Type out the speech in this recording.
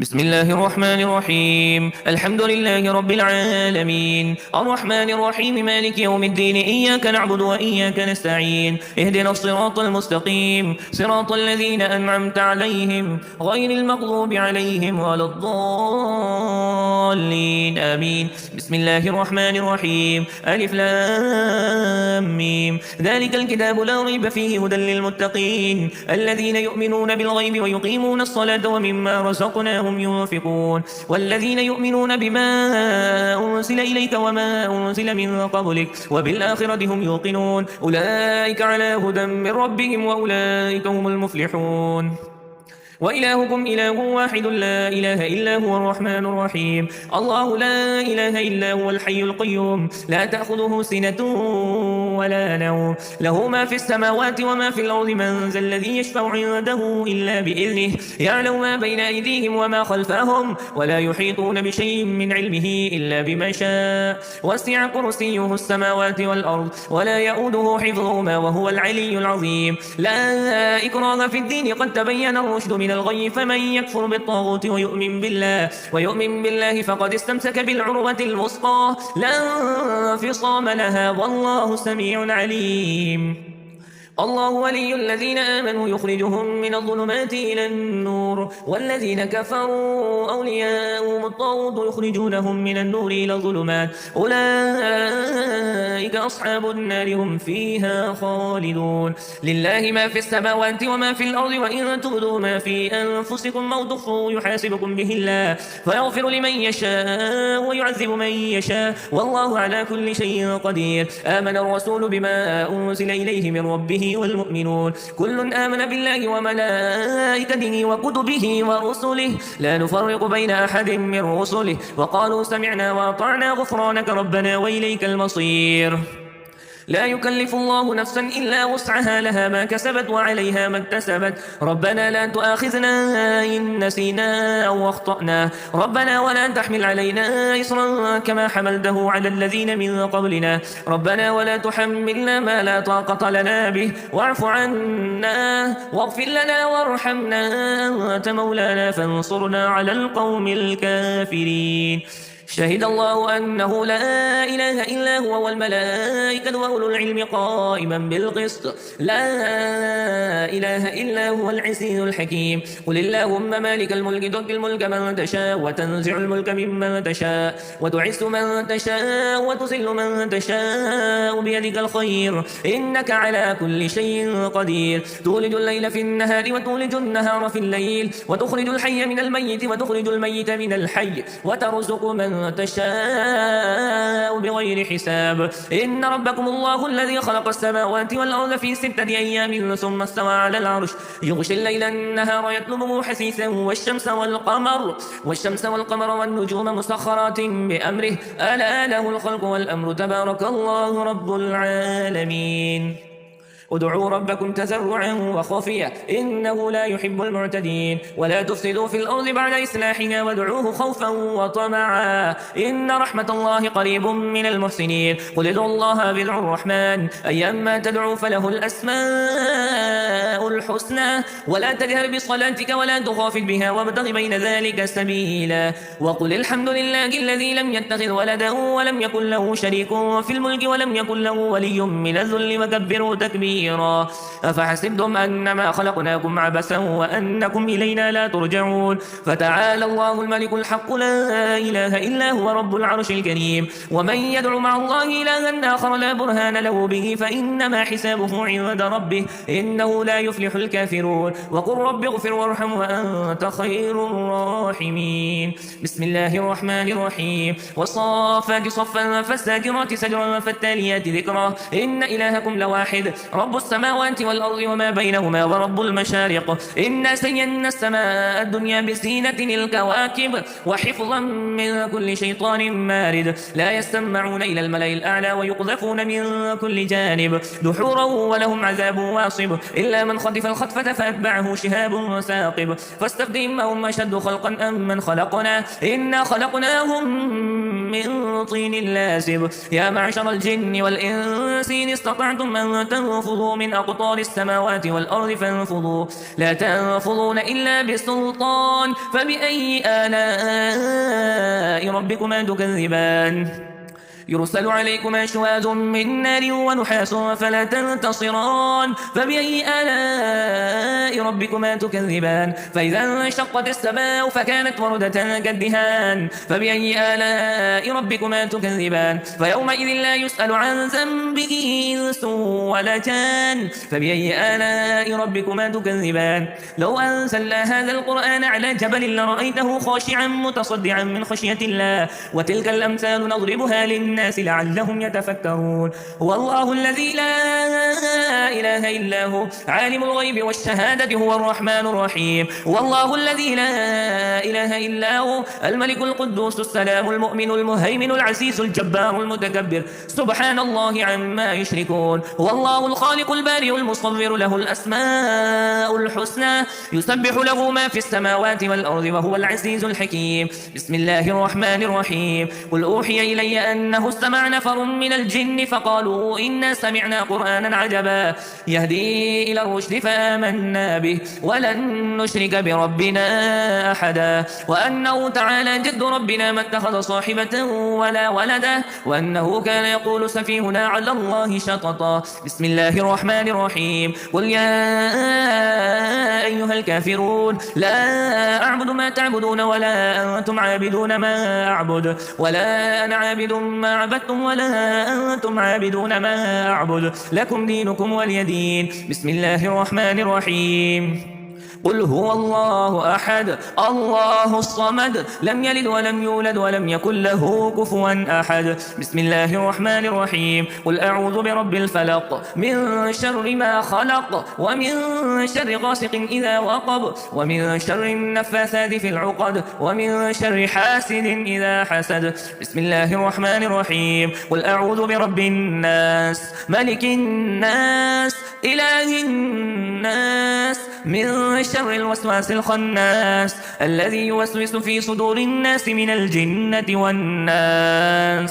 بسم الله الرحمن الرحيم. الحمد لله رب العالمين، الرحمن الرحيم، مالك يوم الدين. إياك نعبد وإياك نستعين. اهدنا الصراط المستقيم، صراط الذين أنعمت عليهم غير المغضوب عليهم ولا الضالين، آمين. بسم الله الرحمن الرحيم. ألف لام ميم. ذلك الكتاب لا ريب فيه هدى للمتقين الذين يؤمنون بالغيب ويقيمون الصلاة ومما رزقناهم ينفقون، والذين يؤمنون بما أنزل إليك وما أنزل من قبلك وبالآخرة هم يوقنون. أولئك على هدى من ربهم وأولئك هم المفلحون. وإلهكم إله واحد لا إله إلا هو الرحمن الرحيم. الله لا إله إلا هو الحي القيوم، لا تأخذه سنة ولا نوم، له ما في السماوات وما في الأرض. من ذا الذي يشفع عنده إلا بإذنه، يعلم ما بين أيديهم وما خلفهم، ولا يحيطون بشيء من علمه إلا بما شاء. وسع كرسيه السماوات والأرض ولا يؤوده حفظهما وهو العلي العظيم. لا إكراه في الدين، قد تبين الرشد من الغي، فمن يكفر بالطاغوت ويؤمن بالله فقد استمسك بالعروة الوثقى، لا انفصام لها، والله سميع عليم. الله ولي الذين آمنوا يخرجهم من الظلمات إلى النور، والذين كفروا أولياءهم الطاغوت يخرجونهم من النور إلى الظلمات، أولئك أصحاب النار هم فيها خالدون. لله ما في السماوات وما في الأرض، وإن تبدوا ما في أنفسكم أو تخفوه يحاسبكم به الله، فيغفر لمن يشاء ويعذب من يشاء، والله على كل شيء قدير. آمن الرسول بما أنزل إليه من ربه والمؤمنون كل آمن بالله وملائكته وكتبه ورسله، لا نفرق بين أحد من رسله، وقالوا سمعنا وأطعنا غفرانك ربنا وإليك المصير. لا يكلف الله نفسا إلا وسعها، لها ما كسبت وعليها ما اكتسبت. ربنا لا تؤاخذنا إن نسينا أو أخطأنا، ربنا ولا تحمل علينا إصرا كما حملته على الذين من قبلنا، ربنا ولا تحملنا ما لا طاقة لنا به، واعف عنا واغفر لنا وارحمنا، أنت مولانا فانصرنا على القوم الكافرين. شهد الله أنه لا إله إلا هو والملائكة وأولو العلم قائما بالقسط، لا إله إلا هو العزيز الحكيم. قل اللهم مالك الملك تؤتي الملك من تشاء وتنزع الملك ممن تشاء وتعز من تشاء وتذل من تشاء، بيدك الخير إنك على كل شيء قدير. تولج الليل في النهار وتولج النهار في الليل، وتخرج الحي من الميت وتخرج الميت من الحي، وترزق من تشاء بغير حساب. إن ربكم الله الذي خلق السماوات والأرض في 6 أيام ثم استوى على العرش، يغشي الليل النهار يطلبه حثيثا، والشمس والقمر والنجوم مسخرات بأمره، ألا له الخلق والأمر، تبارك الله رب العالمين. ادعوا ربكم تزرعا وخفيا إنه لا يحب المعتدين، ولا تفسدوا في الأرض بعد إصلاحها وادعوه خوفا وطمعا إن رحمة الله قريب من المحسنين. قل ادعوا الله وادعوا الرحمن، أيما تدعوا فله الأسماء الحسنى، ولا تجهر بصلاتك ولا تخافت بها وابتغ بين ذلك سبيلا. وقل الحمد لله الذي لم يتخذ ولدا ولم يكن له شريك في الملك ولم يكن له ولي من الذل وكبره تكبيرا. أفحسبتم أنما خلقناكم عبثا وأنكم إلينا لا ترجعون. فتعالى الله الملك الحق لا إله إلا هو رب العرش الكريم. ومن يدعو مع الله إلها آخر لا برهان له به فإنما حسابه عند ربه، إنه لا يفلح الكافرون. وقل رب اغفر وارحم وأنت خير الراحمين. بسم الله الرحمن الرحيم. والصافات صفا فالزاجرات سجرا فالتاليات ذكرا، إن إلهكم لواحد رب السماوات والأرض وما بينهما ورب المشارق. إنا زينا السماء الدنيا بزينة الكواكب وحفظا من كل شيطان مارد، لا يستمعون إلى الملأ الأعلى ويقذفون من كل جانب دحورا ولهم عذاب واصب، إلا من خطف الخطفة فأتبعه شهاب ثاقب. فاستفتهم أهم أشد خلقا أم من خلقنا، إنا خلقناهم من طين لازب يا معشر الجن والإنس إن استطعتم أن تنفذوا من أقطار السماوات والأرض فانفذوا لا تنفذون إلا بسلطان فبأي آلاء ربكما تكذبان يرسل عليكما شواذ من نار ونحاس فلا تنتصران فبأي آلاء ربكما تكذبان فإذا انشقت السماء فكانت وردة كالدهان فبأي آلاء ربكما تكذبان فيومئذ لا يسأل عن ذنبه إنس ولا جان فبأي آلاء ربكما تكذبان لو أنزلنا هذا القرآن على جبل لرأيته خاشعا متصدعا من خشية الله وتلك الأمثال نضربها للناس لعلهم يتفكرون هو الله الذي لا إله إلا هو عالم الغيب والشهادة هو الرحمن الرحيم هو الله الذي لا إله إلا هو الملك القدوس السلام المؤمن المهيمن العزيز الجبار المتكبر سبحان الله عما يشركون هو الله الخالق البارئ المصور له الأسماء الحسنى يسبح له ما في السماوات والأرض وهو العزيز الحكيم بسم الله الرحمن الرحيم قل أوحي إلي أنه استمع نفر من الجن فقالوا إنا سمعنا قرآنا عجبا يهدي إلى الرشد فآمنا به ولن نشرك بربنا أحدا وأنه تعالى جد ربنا ما اتخذ صاحبة ولا ولدا وأنه كان يقول سفيهنا على الله شططا بسم الله الرحمن الرحيم قل يا أيها الكافرون لا أعبد ما تعبدون ولا أنتم عابدون ما أعبد ولا أنا عابد ما عبدتم ولا أنتم عابدون ما أعبد لكم دينكم ولي دين بسم الله الرحمن الرحيم قل هو الله أحد الله الصمد لم يلد ولم يولد ولم يكن له كفوا أحد بسم الله الرحمن الرحيم قل أعوذ برب الفلق من شر ما خلق ومن شر غاسق إذا وقب ومن شر النفاثات في العقد ومن شر حاسد إذا حسد بسم الله الرحمن الرحيم قل أعوذ برب الناس ملك الناس إله الناس من شر الوسواس الخناس الذي يوسوس في صدور الناس من الجنة والناس